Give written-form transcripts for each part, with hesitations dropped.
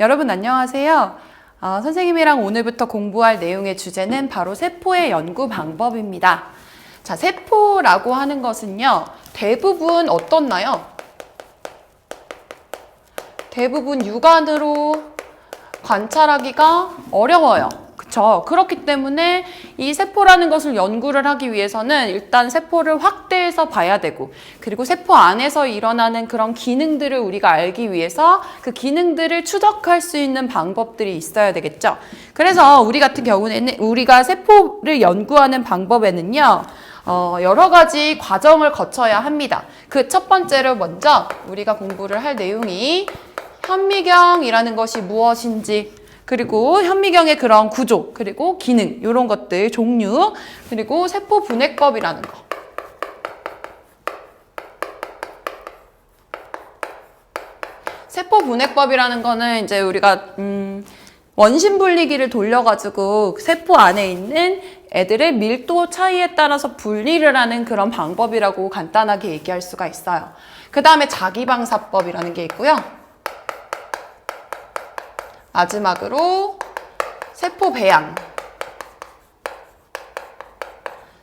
여러분 안녕하세요. 선생님이랑 오늘부터 공부할 내용의 주제는 바로 세포의 연구 방법입니다. 자, 세포라고 하는 것은요, 대부분 어떻나요? 대부분 육안으로 관찰하기가 어려워요. 그쵸? 그렇기 때문에 이 세포라는 것을 연구를 하기 위해서는 일단 세포를 확대해서 봐야 되고, 그리고 세포 안에서 일어나는 그런 기능들을 우리가 알기 위해서 그 기능들을 추적할 수 있는 방법들이 있어야 되겠죠. 그래서 우리 같은 경우에는 우리가 세포를 연구하는 방법에는요, 여러 가지 과정을 거쳐야 합니다. 그 첫 번째로 먼저 우리가 공부를 할 내용이 현미경이라는 것이 무엇인지, 그리고 현미경의 그런 구조, 그리고 기능, 이런 것들, 종류, 그리고 세포 분해법이라는 거. 세포 분해법이라는 거는 이제 우리가 원심 분리기를 돌려가지고 세포 안에 있는 애들의 밀도 차이에 따라서 분리를 하는 그런 방법이라고 간단하게 얘기할 수가 있어요. 그 다음에 자기방사법이라는 게 있고요. 마지막으로 세포 배양.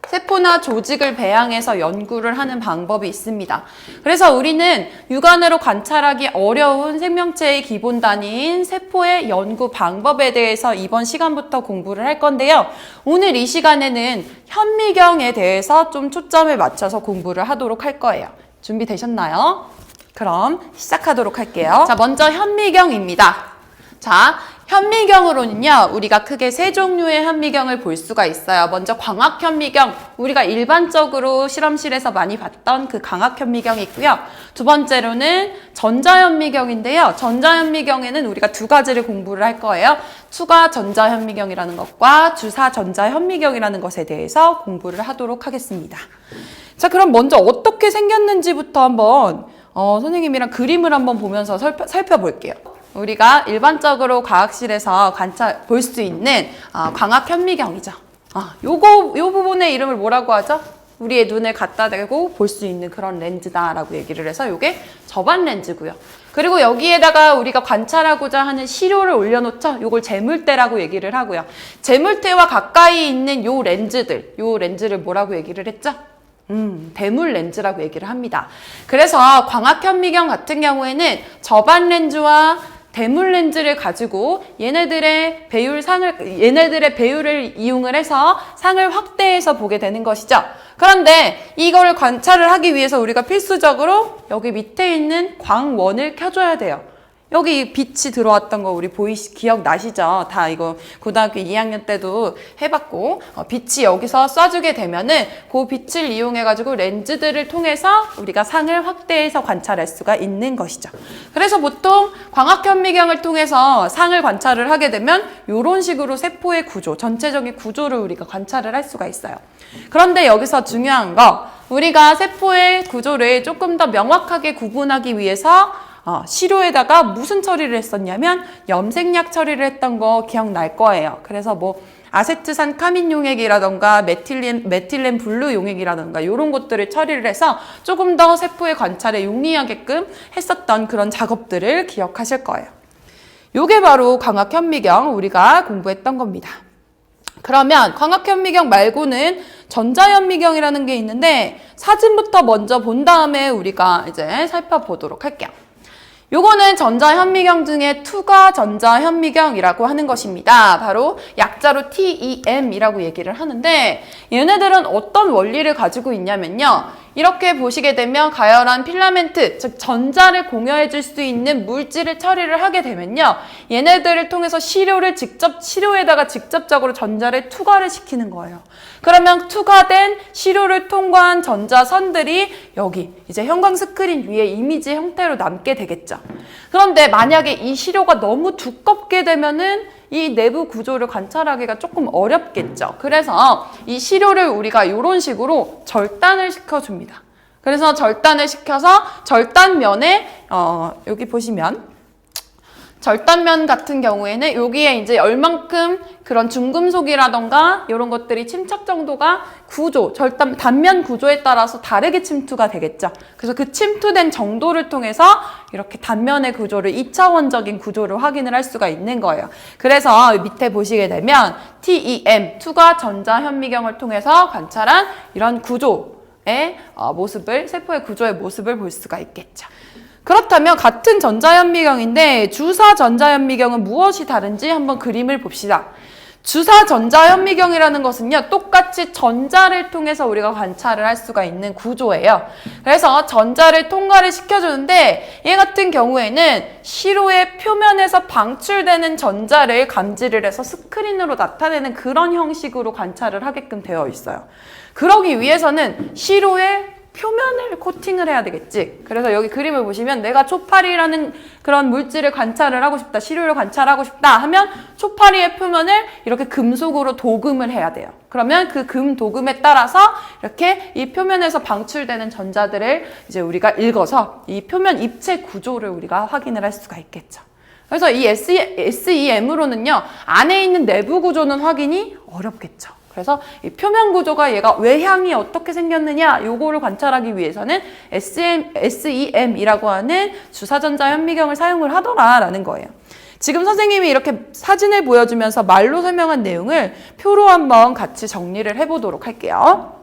세포나 조직을 배양해서 연구를 하는 방법이 있습니다. 그래서 우리는 육안으로 관찰하기 어려운 생명체의 기본 단위인 세포의 연구 방법에 대해서 이번 시간부터 공부를 할 건데요. 오늘 이 시간에는 현미경에 대해서 좀 초점을 맞춰서 공부를 하도록 할 거예요. 준비되셨나요? 그럼 시작하도록 할게요. 자, 먼저 현미경입니다. 자, 현미경으로는요, 우리가 크게 세 종류의 현미경을 볼 수가 있어요. 먼저 광학현미경, 우리가 일반적으로 실험실에서 많이 봤던 그 광학현미경이 있고요. 두 번째로는 전자현미경인데요. 전자현미경에는 우리가 두 가지를 공부를 할 거예요. 추가 전자현미경이라는 것과 주사 전자현미경이라는 것에 대해서 공부를 하도록 하겠습니다. 자, 그럼 먼저 어떻게 생겼는지부터 한번 선생님이랑 그림을 한번 보면서 살펴볼게요. 우리가 일반적으로 과학실에서 볼 수 있는 광학현미경이죠. 요 부분의 이름을 뭐라고 하죠? 우리의 눈을 갖다 대고 볼 수 있는 그런 렌즈다라고 얘기를 해서 요게 접안 렌즈고요. 그리고 여기에다가 우리가 관찰하고자 하는 시료를 올려놓죠. 요걸 재물대라고 얘기를 하고요. 재물대와 가까이 있는 요 렌즈를 뭐라고 얘기를 했죠? 대물 렌즈라고 얘기를 합니다. 그래서 광학현미경 같은 경우에는 접안 렌즈와 대물 렌즈를 가지고 얘네들의 배율을 이용을 해서 상을 확대해서 보게 되는 것이죠. 그런데 이걸 관찰을 하기 위해서 우리가 필수적으로 여기 밑에 있는 광원을 켜줘야 돼요. 여기 빛이 들어왔던 거 우리 기억나시죠? 다 이거 고등학교 2학년 때도 해봤고, 빛이 여기서 쏴주게 되면은 그 빛을 이용해가지고 렌즈들을 통해서 우리가 상을 확대해서 관찰할 수가 있는 것이죠. 그래서 보통 광학현미경을 통해서 상을 관찰을 하게 되면 이런 식으로 세포의 구조, 전체적인 구조를 우리가 관찰을 할 수가 있어요. 그런데 여기서 중요한 거, 우리가 세포의 구조를 조금 더 명확하게 구분하기 위해서 시료에다가 무슨 처리를 했었냐면 염색약 처리를 했던 거 기억날 거예요. 그래서 뭐 아세트산 카민 용액이라던가 메틸렌 블루 용액이라던가 이런 것들을 처리를 해서 조금 더 세포의 관찰에 용이하게끔 했었던 그런 작업들을 기억하실 거예요. 요게 바로 광학현미경 우리가 공부했던 겁니다. 그러면 광학현미경 말고는 전자현미경이라는 게 있는데 사진부터 먼저 본 다음에 우리가 이제 살펴보도록 할게요. 요거는 전자현미경 중에 투과 전자현미경이라고 하는 것입니다. 바로 약자로 TEM이라고 얘기를 하는데 얘네들은 어떤 원리를 가지고 있냐면요. 이렇게 보시게 되면 가열한 필라멘트, 즉 전자를 공여해 줄 수 있는 물질을 처리를 하게 되면요. 얘네들을 통해서 시료에다가 직접적으로 전자를 투과를 시키는 거예요. 그러면 투과된 시료를 통과한 전자선들이 여기 이제 형광 스크린 위에 이미지 형태로 남게 되겠죠. 그런데 만약에 이 시료가 너무 두껍게 되면은 이 내부 구조를 관찰하기가 조금 어렵겠죠. 그래서 이 시료를 우리가 이런 식으로 절단을 시켜줍니다. 그래서 절단을 시켜서 절단면에 여기 보시면 절단면 같은 경우에는 여기에 이제 얼만큼 그런 중금속이라던가 이런 것들이 침착 정도가 구조, 단면 구조에 따라서 다르게 침투가 되겠죠. 그래서 그 침투된 정도를 통해서 이렇게 단면의 구조를 2차원적인 구조를 확인을 할 수가 있는 거예요. 그래서 밑에 보시게 되면 TEM, 투과 전자 현미경을 통해서 관찰한 이런 구조의 모습을, 세포의 구조의 모습을 볼 수가 있겠죠. 그렇다면 같은 전자현미경인데 주사 전자현미경은 무엇이 다른지 한번 그림을 봅시다. 주사 전자현미경이라는 것은요, 똑같이 전자를 통해서 우리가 관찰을 할 수가 있는 구조예요. 그래서 전자를 통과를 시켜주는데 얘 같은 경우에는 시로의 표면에서 방출되는 전자를 감지를 해서 스크린으로 나타내는 그런 형식으로 관찰을 하게끔 되어 있어요. 그러기 위해서는 시로의 표면을 코팅을 해야 되겠지. 그래서 여기 그림을 보시면 내가 초파리라는 그런 물질을 관찰을 하고 싶다, 시료를 관찰하고 싶다 하면 초파리의 표면을 이렇게 금속으로 도금을 해야 돼요. 그러면 그 금 도금에 따라서 이렇게 이 표면에서 방출되는 전자들을 이제 우리가 읽어서 이 표면 입체 구조를 우리가 확인을 할 수가 있겠죠. 그래서 이 SEM으로는요, 안에 있는 내부 구조는 확인이 어렵겠죠. 그래서 이 표면 구조가 얘가 외향이 어떻게 생겼느냐 요거를 관찰하기 위해서는 SEM이라고 하는 주사전자 현미경을 사용을 하더라라는 거예요. 지금 선생님이 이렇게 사진을 보여주면서 말로 설명한 내용을 표로 한번 같이 정리를 해보도록 할게요.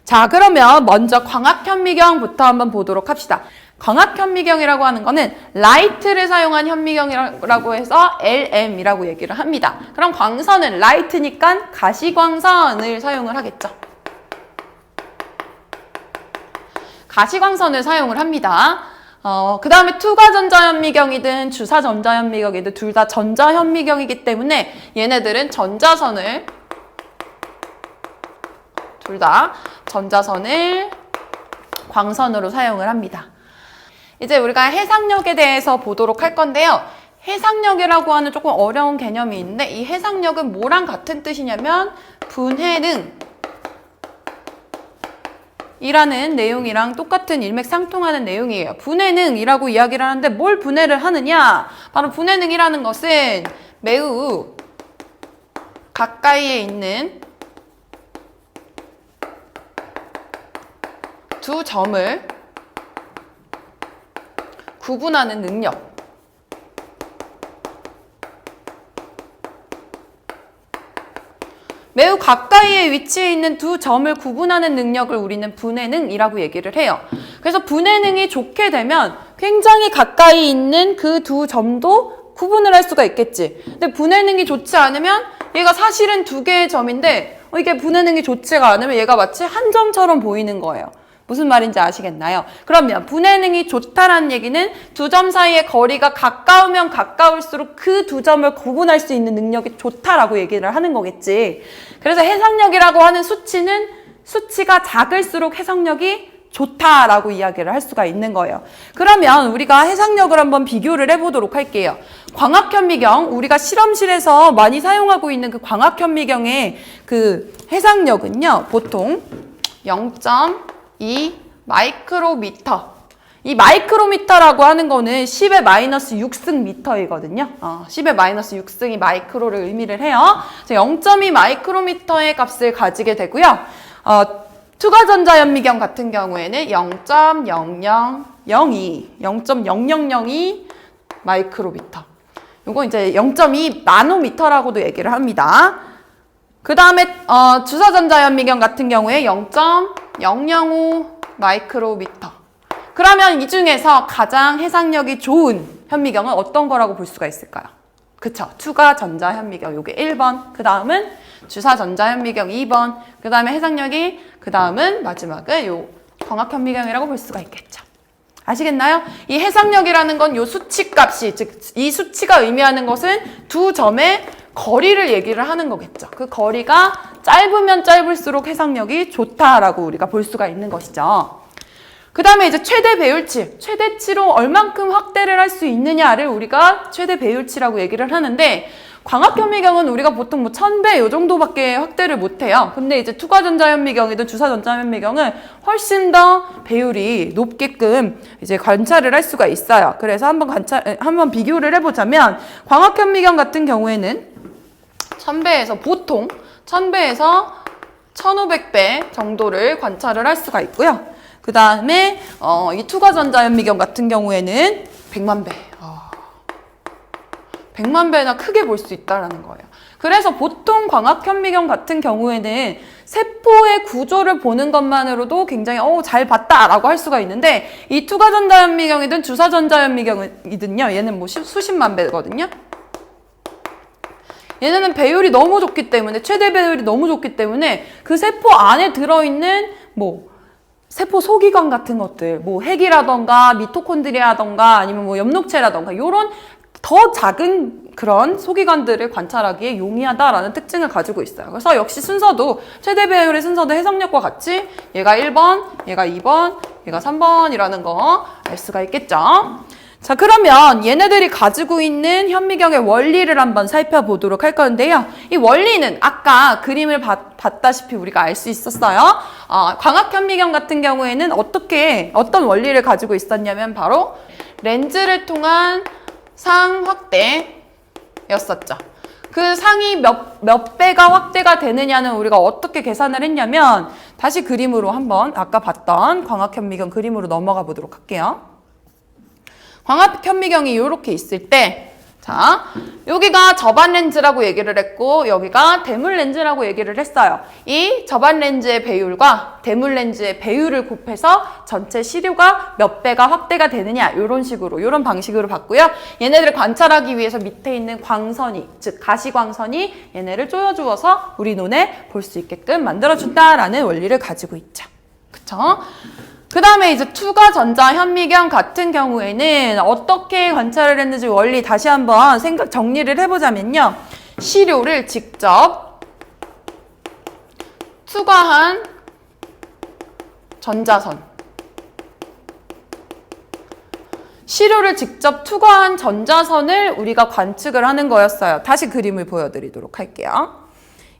자, 그러면 먼저 광학현미경부터 한번 보도록 합시다. 광학현미경이라고 하는 거는 라이트를 사용한 현미경이라고 해서 LM이라고 얘기를 합니다. 그럼 광선은 라이트니까 가시광선을 사용을 하겠죠. 가시광선을 사용을 합니다. 그 다음에 투과전자현미경이든 주사전자현미경이든 둘 다 전자현미경이기 때문에 얘네들은 전자선을 둘 다 전자선을 광선으로 사용을 합니다. 이제 우리가 해상력에 대해서 보도록 할 건데요. 해상력이라고 하는 조금 어려운 개념이 있는데 이 해상력은 뭐랑 같은 뜻이냐면 분해능 이라는 내용이랑 똑같은 일맥상통하는 내용이에요. 분해능이라고 이야기를 하는데 뭘 분해를 하느냐? 바로 분해능이라는 것은 매우 가까이에 있는 두 점을 구분하는 능력. 매우 가까이에 위치해 있는 두 점을 구분하는 능력을 우리는 분해능이라고 얘기를 해요. 그래서 분해능이 좋게 되면 굉장히 가까이 있는 그 두 점도 구분을 할 수가 있겠지. 근데 분해능이 좋지 않으면 얘가 사실은 두 개의 점인데 이게 분해능이 좋지가 않으면 얘가 마치 한 점처럼 보이는 거예요. 무슨 말인지 아시겠나요? 그러면 분해능이 좋다라는 얘기는 두 점 사이의 거리가 가까우면 가까울수록 그 두 점을 구분할 수 있는 능력이 좋다라고 얘기를 하는 거겠지. 그래서 해상력이라고 하는 수치는 수치가 작을수록 해상력이 좋다라고 이야기를 할 수가 있는 거예요. 그러면 우리가 해상력을 한번 비교를 해보도록 할게요. 광학현미경, 우리가 실험실에서 많이 사용하고 있는 그 광학현미경의 그 해상력은요, 보통 0.2 마이크로미터. 이 마이크로미터라고 하는 거는 10의 마이너스 6승 미터이거든요. 10의 마이너스 6승이 마이크로를 의미를 해요. 0.2 마이크로미터의 값을 가지게 되고요. 투과전자현미경 같은 경우에는 0.0002 마이크로미터. 요거 이제 0.2 나노미터라고도 얘기를 합니다. 그 다음에 주사전자현미경 같은 경우에 0.005 마이크로미터. 그러면 이 중에서 가장 해상력이 좋은 현미경은 어떤 거라고 볼 수가 있을까요? 그쵸. 투과전자현미경 요게 1번. 그 다음은 주사전자현미경 2번. 그 다음에 해상력이 그 다음은 마지막은 요 광학현미경이라고 볼 수가 있겠죠. 아시겠나요? 이 해상력이라는 건 요 수치값이, 즉 이 수치가 의미하는 것은 두 점의 거리를 얘기를 하는 거겠죠. 그 거리가 짧으면 짧을수록 해상력이 좋다라고 우리가 볼 수가 있는 것이죠. 그 다음에 이제 최대 배율치, 최대치로 얼만큼 확대를 할 수 있느냐를 우리가 최대 배율치라고 얘기를 하는데 광학현미경은 우리가 보통 뭐 1000배 요 정도밖에 확대를 못해요. 근데 이제 투과전자현미경이든 주사전자현미경은 훨씬 더 배율이 높게끔 이제 관찰을 할 수가 있어요. 그래서 한번 비교를 해보자면 광학현미경 같은 경우에는 1000배에서 보통 1000배에서 1500배 정도를 관찰을 할 수가 있고요. 그 다음에 이 투과전자현미경 같은 경우에는 100만 배. 100만 배나 크게 볼 수 있다는 거예요. 그래서 보통 광학현미경 같은 경우에는 세포의 구조를 보는 것만으로도 굉장히 잘 봤다라고 할 수가 있는데 이 투과전자현미경이든 주사전자현미경이든요. 얘는 뭐 수십만 배거든요. 얘네는 배율이 너무 좋기 때문에 최대 배율이 너무 좋기 때문에 그 세포 안에 들어있는 뭐 세포 소기관 같은 것들 뭐 핵이라던가 미토콘드리아라던가 아니면 뭐 엽록체라던가 요런 더 작은 그런 소기관들을 관찰하기에 용이하다라는 특징을 가지고 있어요. 그래서 역시 순서도 최대 배율의 순서도 해석력과 같이 얘가 1번, 얘가 2번, 얘가 3번이라는 거 알 수가 있겠죠. 자, 그러면 얘네들이 가지고 있는 현미경의 원리를 한번 살펴보도록 할 건데요. 이 원리는 아까 그림을 봤다시피 우리가 알 수 있었어요. 광학현미경 같은 경우에는 어떤 원리를 가지고 있었냐면 바로 렌즈를 통한 상 확대였었죠. 그 상이 몇 배가 확대가 되느냐는 우리가 어떻게 계산을 했냐면 다시 그림으로 한번 아까 봤던 광학현미경 그림으로 넘어가 보도록 할게요. 광학현미경이 이렇게 있을 때 자, 여기가 접안 렌즈라고 얘기를 했고 여기가 대물 렌즈라고 얘기를 했어요. 이 접안 렌즈의 배율과 대물 렌즈의 배율을 곱해서 전체 시료가 몇 배가 확대가 되느냐 이런 방식으로 봤고요. 얘네들을 관찰하기 위해서 밑에 있는 광선이 즉 가시광선이 얘네를 쪼여주어서 우리 눈에 볼 수 있게끔 만들어준다라는 원리를 가지고 있죠. 그쵸? 그 다음에 이제 투과전자현미경 같은 경우에는 어떻게 관찰을 했는지 원리 다시 한번 정리를 해보자면요. 시료를 직접 투과한 전자선. 시료를 직접 투과한 전자선을 우리가 관측을 하는 거였어요. 다시 그림을 보여드리도록 할게요.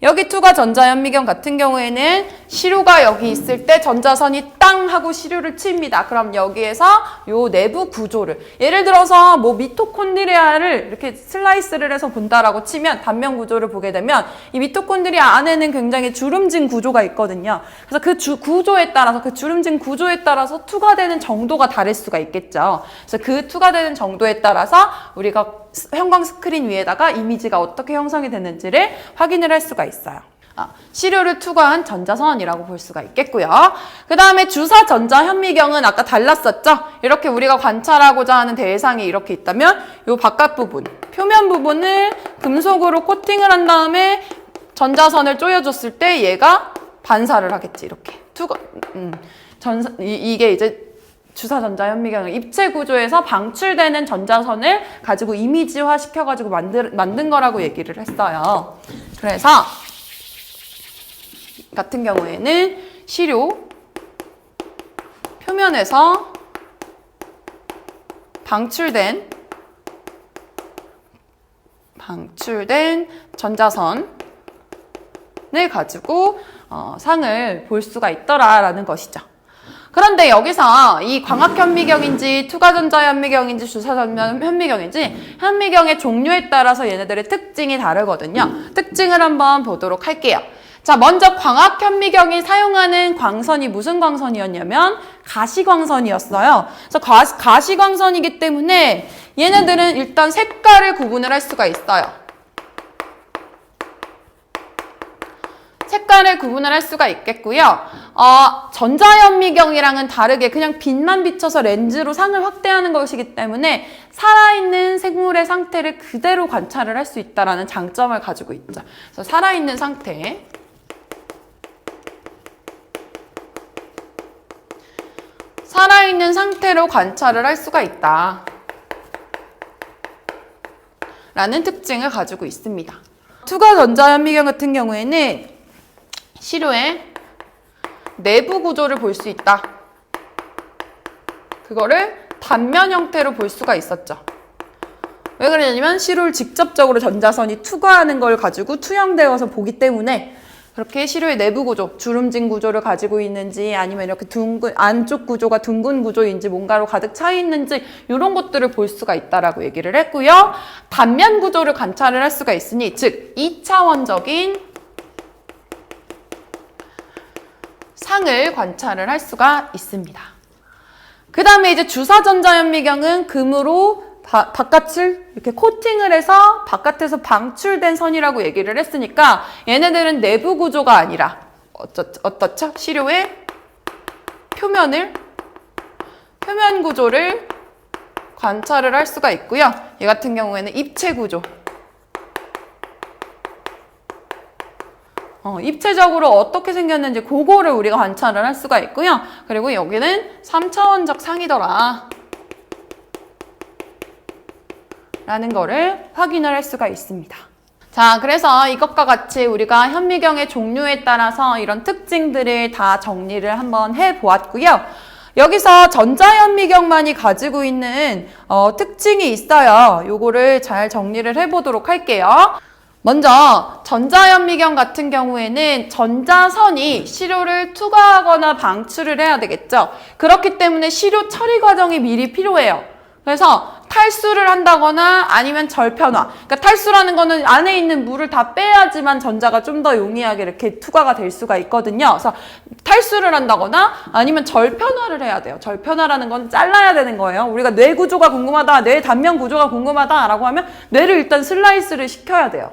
여기 투과전자현미경 같은 경우에는 시료가 여기 있을 때 전자선이 땅 하고 시료를 칩니다. 그럼 여기에서 요 내부 구조를 예를 들어서 뭐 미토콘드리아를 이렇게 슬라이스를 해서 본다라고 치면 단면 구조를 보게 되면 이 미토콘드리아 안에는 굉장히 주름진 구조가 있거든요. 그래서 그 구조에 따라서 그 주름진 구조에 따라서 투과되는 정도가 다를 수가 있겠죠. 그래서 그 투과되는 정도에 따라서 우리가 형광 스크린 위에다가 이미지가 어떻게 형성이 됐는지를 확인을 할 수가 있어요. 시료를 투과한 전자선이라고 볼 수가 있겠고요. 그 다음에 주사전자현미경은 아까 달랐었죠? 이렇게 우리가 관찰하고자 하는 대상이 이렇게 있다면 이 바깥 부분, 표면 부분을 금속으로 코팅을 한 다음에 전자선을 쪼여줬을 때 얘가 반사를 하겠지. 이렇게 이게 이제 주사전자현미경은 입체 구조에서 방출되는 전자선을 가지고 이미지화 시켜가지고 만든 거라고 얘기를 했어요. 그래서 같은 경우에는 시료 표면에서 방출된 전자선을 가지고 상을 볼 수가 있더라라는 것이죠. 그런데 여기서 이 광학현미경인지 투과전자현미경인지 주사전자현미경인지 현미경의 종류에 따라서 얘네들의 특징이 다르거든요. 특징을 한번 보도록 할게요. 자, 먼저 광학현미경이 사용하는 광선이 무슨 광선이었냐면 가시광선이었어요. 그래서 가시광선이기 때문에 얘네들은 일단 색깔을 구분을 할 수가 있어요. 색깔을 구분을 할 수가 있겠고요. 전자현미경이랑은 다르게 그냥 빛만 비춰서 렌즈로 상을 확대하는 것이기 때문에 살아있는 생물의 상태를 그대로 관찰을 할 수 있다는 장점을 가지고 있죠. 그래서 살아있는 상태로 관찰을 할 수가 있다. 라는 특징을 가지고 있습니다. 투과전자현미경 같은 경우에는 시료의 내부 구조를 볼 수 있다. 그거를 단면 형태로 볼 수가 있었죠. 왜 그러냐면 시료를 직접적으로 전자선이 투과하는 걸 가지고 투영되어서 보기 때문에 그렇게 시료의 내부 구조, 주름진 구조를 가지고 있는지 아니면 이렇게 둥근 안쪽 구조가 둥근 구조인지 뭔가로 가득 차 있는지 이런 것들을 볼 수가 있다라고 얘기를 했고요. 단면 구조를 관찰을 할 수가 있으니 즉 2차원적인 상을 관찰을 할 수가 있습니다. 그 다음에 이제 주사전자현미경은 금으로 바깥을 이렇게 코팅을 해서 바깥에서 방출된 선이라고 얘기를 했으니까 얘네들은 내부 구조가 아니라 어떻죠? 시료의 표면 구조를 관찰을 할 수가 있고요. 얘 같은 경우에는 입체 구조. 입체적으로 어떻게 생겼는지 그거를 우리가 관찰을 할 수가 있고요. 그리고 여기는 3차원적 상이더라 라는 거를 확인을 할 수가 있습니다. 자, 그래서 이것과 같이 우리가 현미경의 종류에 따라서 이런 특징들을 다 정리를 한번 해보았고요. 여기서 전자현미경만이 가지고 있는 특징이 있어요. 요거를 잘 정리를 해보도록 할게요. 먼저 전자현미경 같은 경우에는 전자선이 시료를 투과하거나 방출을 해야 되겠죠. 그렇기 때문에 시료 처리 과정이 미리 필요해요. 그래서 탈수를 한다거나 아니면 절편화. 그러니까 탈수라는 거는 안에 있는 물을 다 빼야지만 전자가 좀 더 용이하게 이렇게 투과가 될 수가 있거든요. 그래서 탈수를 한다거나 아니면 절편화를 해야 돼요. 절편화라는 건 잘라야 되는 거예요. 우리가 뇌 구조가 궁금하다, 뇌 단면 구조가 궁금하다라고 하면 뇌를 일단 슬라이스를 시켜야 돼요.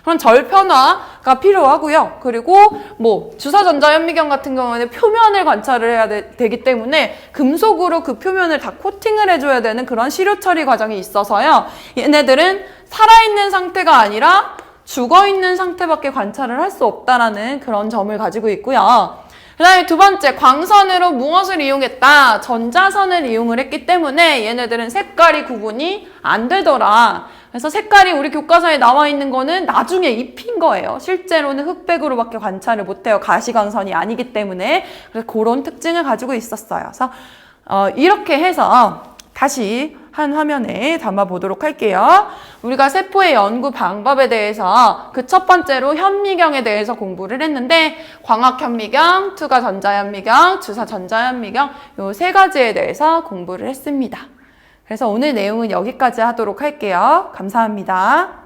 그런 절편화가 필요하고요. 그리고 뭐 주사전자현미경 같은 경우에는 표면을 관찰을 해야 되기 때문에 금속으로 그 표면을 다 코팅을 해줘야 되는 그런 시료 처리 과정이 있어서요. 얘네들은 살아있는 상태가 아니라 죽어있는 상태밖에 관찰을 할 수 없다라는 그런 점을 가지고 있고요. 그 다음에 두 번째, 광선으로 무엇을 이용했다? 전자선을 이용을 했기 때문에 얘네들은 색깔이 구분이 안 되더라. 그래서 색깔이 우리 교과서에 나와 있는 거는 나중에 입힌 거예요. 실제로는 흑백으로밖에 관찰을 못해요. 가시광선이 아니기 때문에. 그래서 그런 특징을 가지고 있었어요. 그래서 이렇게 해서 다시 한 화면에 담아보도록 할게요. 우리가 세포의 연구 방법에 대해서 그 첫 번째로 현미경에 대해서 공부를 했는데 광학현미경, 투과전자현미경, 주사전자현미경 요 세 가지에 대해서 공부를 했습니다. 그래서 오늘 내용은 여기까지 하도록 할게요. 감사합니다.